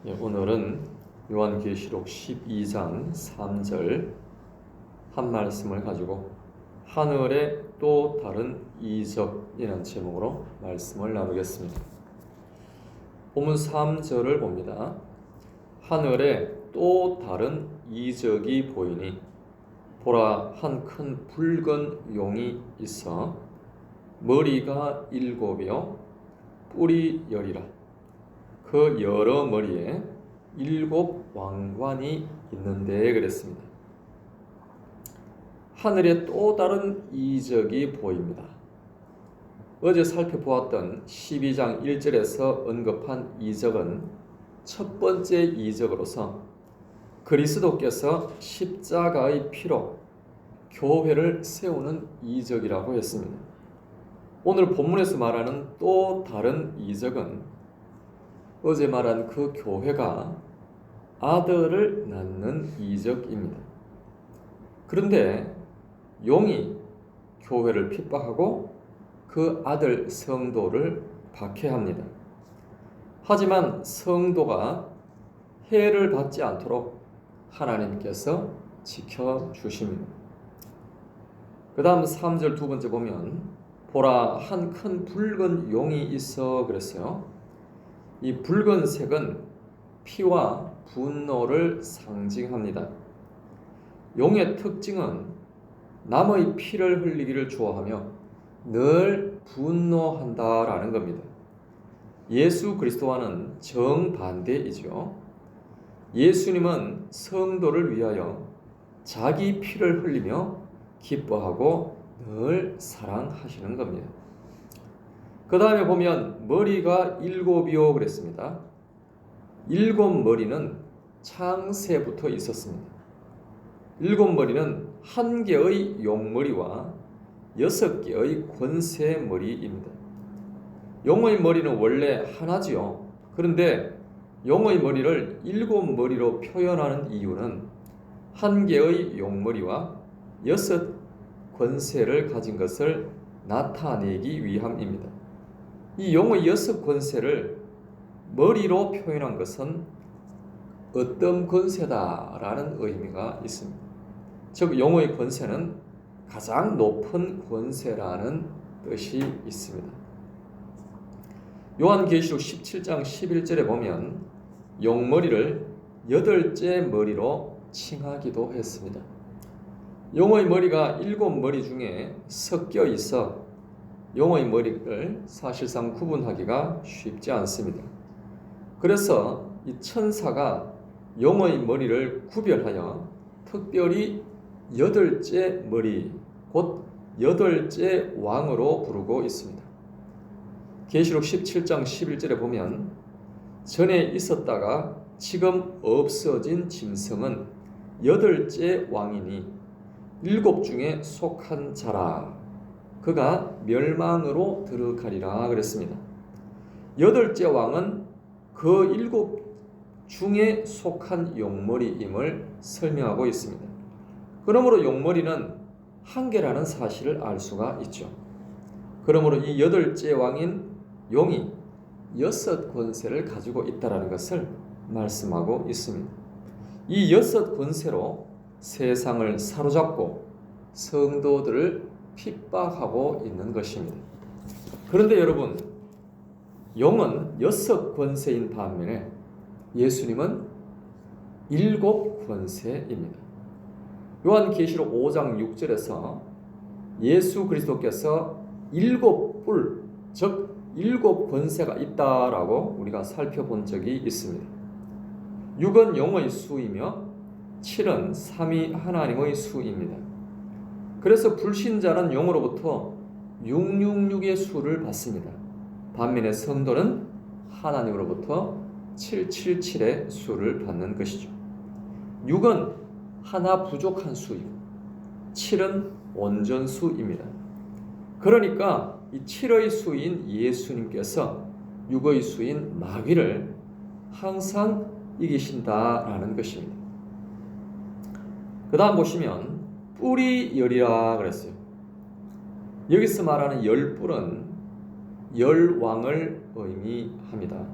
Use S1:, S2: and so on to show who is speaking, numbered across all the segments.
S1: 오늘은 요한계시록 12장 3절 한 말씀을 가지고 하늘의 또 다른 이적이라는 제목으로 말씀을 나누겠습니다. 본문 3절을 봅니다. 하늘에 또 다른 이적이 보이니 보라, 한 큰 붉은 용이 있어 머리가 7이요 뿔이 10이라. 그 여러 머리에 7 왕관이 있는데 그랬습니다. 하늘에 또 다른 이적이 보입니다. 어제 살펴보았던 12장 1절에서 언급한 이적은 첫 번째 이적으로서 그리스도께서 십자가의 피로 교회를 세우는 이적이라고 했습니다. 오늘 본문에서 말하는 또 다른 이적은 어제 말한 그 교회가 아들을 낳는 이적입니다. 그런데 용이 교회를 핍박하고 그 아들 성도를 박해합니다. 하지만 성도가 해를 받지 않도록 하나님께서 지켜주십니다. 그 다음 3절 두 번째 보면 보라, 한 큰 붉은 용이 있어 그랬어요. 이 붉은색은 피와 분노를 상징합니다. 용의 특징은 남의 피를 흘리기를 좋아하며 늘 분노한다라는 겁니다. 예수 그리스도와는 정반대이죠. 예수님은 성도를 위하여 자기 피를 흘리며 기뻐하고 늘 사랑하시는 겁니다. 그 다음에 보면 머리가 7이요 그랬습니다. 7 머리는 창세부터 있었습니다. 7 머리는 1개의 용머리와 6개의 권세 머리입니다. 용의 머리는 원래 하나지요. 그런데 용의 머리를 7 머리로 표현하는 이유는 1개의 용머리와 6 권세를 가진 것을 나타내기 위함입니다. 이 용의 6 권세를 머리로 표현한 것은 어떤 권세다라는 의미가 있습니다. 즉 용의 권세는 가장 높은 권세라는 뜻이 있습니다. 요한계시록 17장 11절에 보면 용머리를 8째 머리로 칭하기도 했습니다. 용의 머리가 7 머리 중에 섞여 있어 용의 머리를 사실상 구분하기가 쉽지 않습니다. 그래서 이 천사가 용의 머리를 구별하여 특별히 8째 머리, 곧 8째 왕으로 부르고 있습니다. 계시록 17장 11절에 보면 전에 있었다가 지금 없어진 짐승은 8째 왕이니 7 중에 속한 자라. 그가 멸망으로 들어가리라 그랬습니다. 8째 왕은 그 7 중에 속한 용머리임을 설명하고 있습니다. 그러므로 용머리는 한 개라는 사실을 알 수가 있죠. 그러므로 이 8째 왕인 용이 6 권세를 가지고 있다는 것을 말씀하고 있습니다. 이 6 권세로 세상을 사로잡고 성도들을 핍박하고 있는 것입니다. 그런데 여러분, 용은 6 권세인 반면에 예수님은 7 권세입니다. 요한계시록 5장 6절에서 예수 그리스도께서 7 뿔, 즉 7 권세가 있다라고 우리가 살펴본 적이 있습니다. 6은 용의 수이며 7은 삼위 하나님의 수입니다. 그래서 불신자는 용으로부터 666의 수를 받습니다. 반면에 성도는 하나님으로부터 777의 수를 받는 것이죠. 6은 하나 부족한 수이고 7은 온전수입니다. 그러니까 이 7의 수인 예수님께서 6의 수인 마귀를 항상 이기신다라는 것입니다. 그 다음 보시면 뿔이 10이라 그랬어요. 여기서 말하는 10뿔은 10왕을 의미합니다.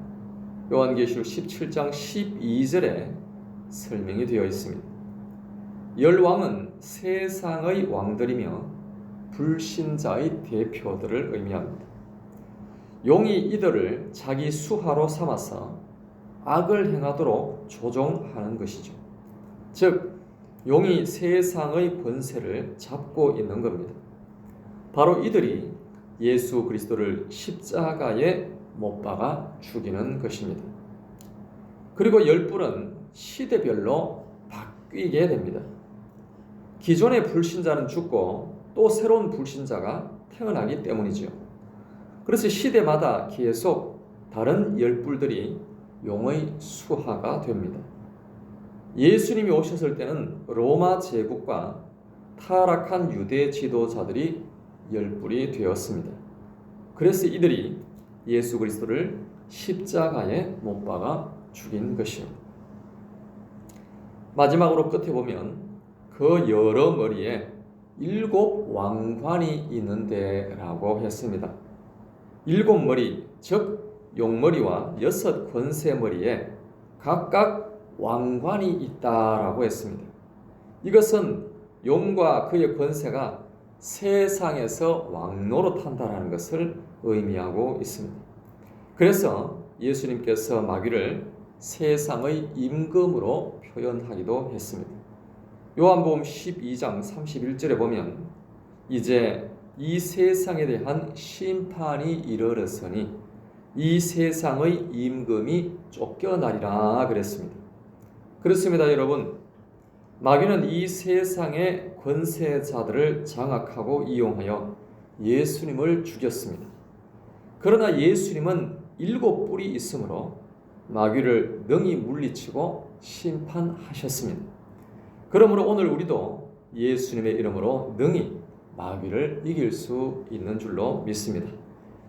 S1: 요한계시록 17장 12절에 설명이 되어 있습니다. 열왕은 세상의 왕들이며 불신자의 대표들을 의미합니다. 용이 이들을 자기 수하로 삼아서 악을 행하도록 조종하는 것이죠. 즉, 용이 세상의 권세를 잡고 있는 겁니다. 바로 이들이 예수 그리스도를 십자가에 못 박아 죽이는 것입니다. 그리고 열불은 시대별로 바뀌게 됩니다. 기존의 불신자는 죽고 또 새로운 불신자가 태어나기 때문이죠. 그래서 시대마다 계속 다른 열불들이 용의 수하가 됩니다. 예수님이 오셨을 때는 로마 제국과 타락한 유대 지도자들이 열불이 되었습니다. 그래서 이들이 예수 그리스도를 십자가에 못 박아 죽인 것이요. 마지막으로 끝에 보면 그 여러 머리에 7 왕관이 있는데 라고 했습니다. 7 머리, 즉 용머리와 6 권세머리에 각각 왕관이 있다라고 했습니다. 이것은 용과 그의 권세가 세상에서 왕노릇한다는 것을 의미하고 있습니다. 그래서 예수님께서 마귀를 세상의 임금으로 표현하기도 했습니다. 요한복음 12장 31절에 보면 이제 이 세상에 대한 심판이 이르렀으니 이 세상의 임금이 쫓겨나리라 그랬습니다. 그렇습니다, 여러분. 마귀는 이 세상의 권세자들을 장악하고 이용하여 예수님을 죽였습니다. 그러나 예수님은 7 뿔이 있으므로 마귀를 능히 물리치고 심판하셨습니다. 그러므로 오늘 우리도 예수님의 이름으로 능히 마귀를 이길 수 있는 줄로 믿습니다.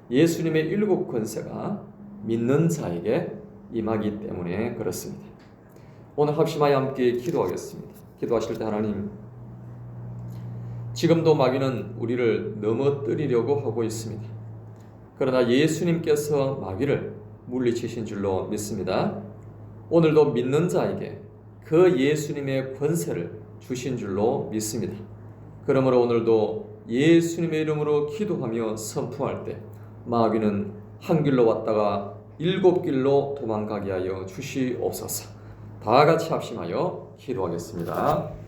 S1: 예수님의 7 권세가 믿는 자에게 임하기 때문에 그렇습니다. 오늘 합심하여 함께 기도하겠습니다. 기도하실 때 하나님, 지금도 마귀는 우리를 넘어뜨리려고 하고 있습니다. 그러나 예수님께서 마귀를 물리치신 줄로 믿습니다. 오늘도 믿는 자에게 그 예수님의 권세를 주신 줄로 믿습니다. 그러므로 오늘도 예수님의 이름으로 기도하며 선포할 때 마귀는 한 길로 왔다가 7 길로 도망가게 하여 주시옵소서. 다 같이 합심하여 기도하겠습니다.